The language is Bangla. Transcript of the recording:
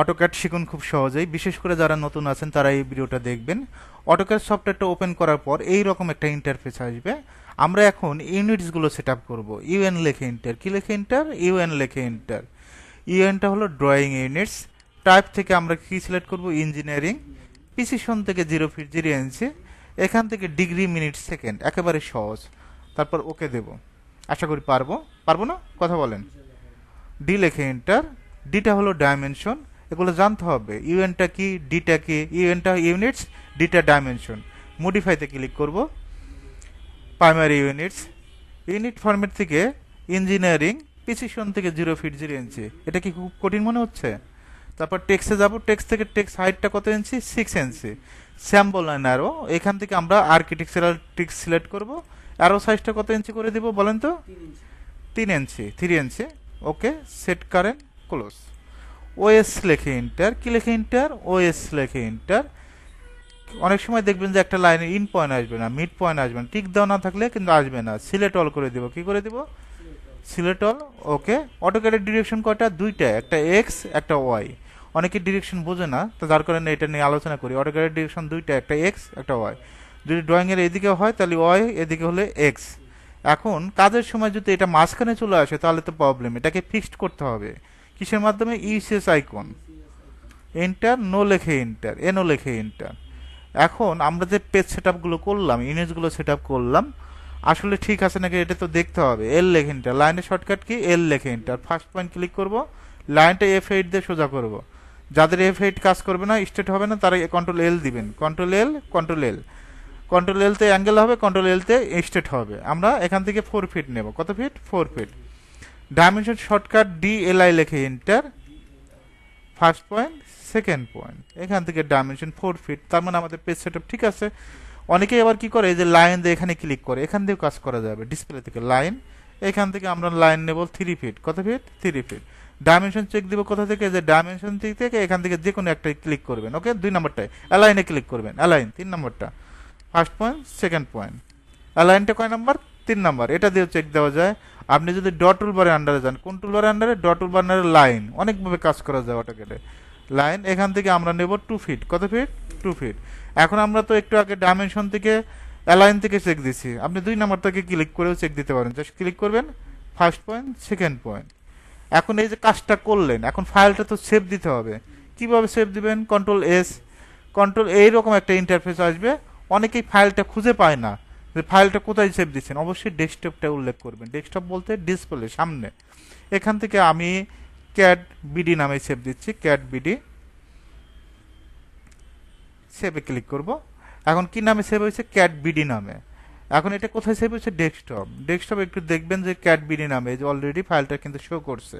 অটোক্যাড শিখুন খুব সহজেই, বিশেষ করে যারা নতুন আছেন তারা এই ভিডিওটা দেখবেন। অটোক্যাড সফটওয়্যারটা ওপেন করার পর এই রকম একটা ইন্টারফেস আসবে। আমরা এখন ইউনিটসগুলো সেট আপ করবো। ইউএন লেখে এন্টার, কি লেখে এন্টার? ইউএন লেখে এন্টার। ইউএনটা হলো ড্রয়িং ইউনিটস। টাইপ থেকে আমরা কি সিলেক্ট করব? ইঞ্জিনিয়ারিং। প্রিসিশন থেকে 0 ফিট 0 ইঞ্চি। এখান থেকে ডিগ্রি, মিনিট, সেকেন্ড, একেবারে সহজ। তারপর ওকে দেব। আশা করি পারবো। পারবো না? কথা বলেন। ডি লেখে এন্টার। ডিটা হলো ডাইমেনশন। এগুলো জানতে হবে। ইউএনটা কি, ডিটা কি? ইউএনটা ইউনিটস, ডিটা ডাইমেনশন। মডিফাইতে ক্লিক করব। Primary units. ইউনিট ফরম্যাট থেকে ইঞ্জিনিয়ারিং, প্রিসিশন থেকে 0 ফিট 0 ইঞ্চি। এটা কি খুব কঠিন মনে হচ্ছে? তারপর টেক্সটে যাব। টেক্সট থেকে টেক্সট হাইটটা কত ইঞ্চি? 6 ইঞ্চি। স্যাম্বল অ্যান্ড অ্যারো, এখান থেকে আমরা আর্কিটেকচারাল টেক্সট সিলেক্ট করব। অ্যারো সাইজটা কত ইঞ্চি করে দিব বলেন তো? 3 ইঞ্চি। 3 ইঞ্চি। ওকে, সেট কারেন্ট, ক্লোজ। ওএস লেখে এন্টার। কি লেখে এন্টার? ওএস লেখে এন্টার। অনেক সময় দেখবেন যে একটা লাইনে ইন পয়েন্ট আসবে না, মিড পয়েন্ট আসবে না, টিক দেওয়া না থাকলে কিন্তু আসবে না। সিলেক্ট অল করে দিব। কি করে দিব? Select all. ওকে। অটোক্যাডের ডিরেকশন কয়টা? দুইটা, একটা এক্স, একটা ওয়াই। অনেকে ডিরেকশন বোঝে না, তো যার কারণে এটা নিয়ে আলোচনা করি। অটোক্যাডের ডিরেকশন দুইটা, একটা এক্স, একটা ওয়াই। যদি ড্রয়িং এর এদিকে হয় তাহলে ওয়াই, এদিকে হলে এক্স। এখন কাজের সময় যদি এটা মাঝখানে চলে আসে তাহলে তো প্রবলেম। এটাকে ফিক্সড করতে হবে কিসের মাধ্যমে? UCS icon. এন্টার, নো লেখে এন্টার, এনো লেখে এন্টার। এখন আমরা যে পেজ সেটআপগুলো করলাম, ইমেজগুলো সেটআপ করলাম, আসলে ঠিক আছে নাকি এটা তো দেখতে হবে। এল লেখে এন্টার। লাইনের শর্টকাট কি? এল লেখে এন্টার। ফার্স্ট পয়েন্ট ক্লিক করব। লাইনটা F8 দিয়ে সোজা করব। যাদের F8 কাজ করবে না, স্ট্রেট হবে না, তারা কন্ট্রোল এল দিবেন। কন্ট্রোল এল, কন্ট্রোল এল। কন্ট্রোল এল তে অ্যাঙ্গেল হবে, কন্ট্রোল এল তে স্ট্রেট হবে। আমরা এখান থেকে 4 ফিট নেব। কত feet? 4 feet. Dimension shortcut DLI লেখে enter. First point, second point, এখান থেকে ডাইমেনশন 4 ফিট। তার মানে আমাদের পেজ সেটআপ ঠিক আছে। অনেকেই আবার কি করে, এই যে লাইন দিয়ে এখানে ক্লিক করে, এখান দিয়েও কাজ করা যাবে। ডিসপ্লে থেকে লাইন, এখান থেকে আমরা লাইন নেব 3 ফিট। কত ফিট? 3 ফিট। ডাইমেনশন চেক দিব কোথা থেকে? যে ডাইমেনশন থেকে এখান থেকে যে কোনো একটা ক্লিক করবেন। ওকে, 2 নম্বরটায় অ্যালাইনে ক্লিক করবেন। অ্যালাইন 3 নম্বরটা। First point, second point. অ্যালাইনটা কয় নাম্বার? 3 নাম্বার। এটা দিয়েও চেক দেওয়া যায়। আপনি যদি ডট টুলবারের আন্ডারে যান, কোন টুলবারের আন্ডারে? ডট টুলবারের লাইন। অনেকভাবে কাজ করা যায় অটোক্যাডে। লাইন, এখান থেকে আমরা নেব 2 ফিট। কত ফিট? 2 ফিট। এখন আমরা তো একটু আগে ডাইমেনশন থেকে, অ্যালাইন থেকে চেক দিছি। আপনি 2 নাম্বারটাকে ক্লিক করেও চেক দিতে পারেন। জাস্ট ক্লিক করবেন। First point, second point. এখন এই যে কাজটা করলেন, এখন ফাইলটা তো সেভ দিতে হবে। কিভাবে সেভ দিবেন? Control S. কন্ট্রোল, এইরকম একটা ইন্টারফেস আসবে। অনেকেই ফাইলটা খুঁজে পায় না যে ফাইলটা কোথায় সেভ দিচ্ছেন। অবশ্যই ডেস্কটপটা উল্লেখ করবেন। ডেস্কটপ বলতে ডিসপ্লে সামনে। এখান থেকে আমি ক্যাট বিডি নামে সেভ দিচ্ছি। Cat BD. সেভে ক্লিক করব। এখন কি নামে সেভ হয়েছে? ক্যাট বিডি নামে। এখন এটা কোথায় সেভ হয়েছে? ডেস্কটপ। ডেস্কটপ একটু দেখবেন যে ক্যাট বিডি নামে, যে অলরেডি ফাইলটা কিন্তু শো করছে।